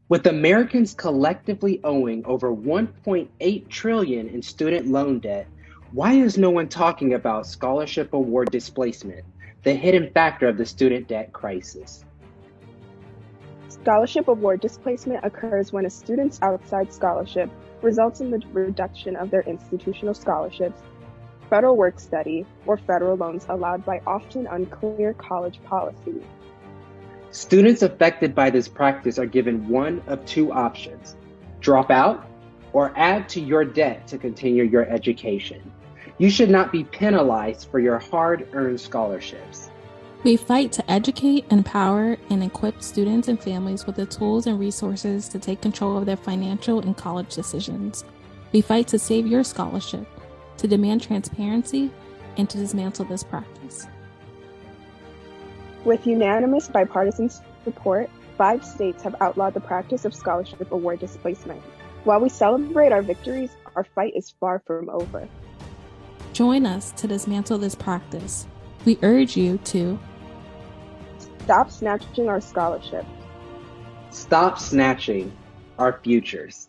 With Americans collectively owing over 1.8 trillion in student loan debt, why is no one talking about scholarship award displacement, the hidden factor of the student debt crisis? Scholarship award displacement occurs when a student's outside scholarship results in the reduction of their institutional scholarships, federal work study, or federal loans allowed by often unclear college policy. Students affected by this practice are given one of two options: drop out or add to your debt to continue your education. You should not be penalized for your hard-earned scholarships. We fight to educate, empower, and equip students and families with the tools and resources to take control of their financial and college decisions. We fight to save your scholarship, to demand transparency, and to dismantle this practice. With unanimous bipartisan support, 5 states have outlawed the practice of scholarship award displacement. While we celebrate our victories, our fight is far from over. Join us to dismantle this practice. We urge you to stop snatching our scholarships. Stop snatching our futures.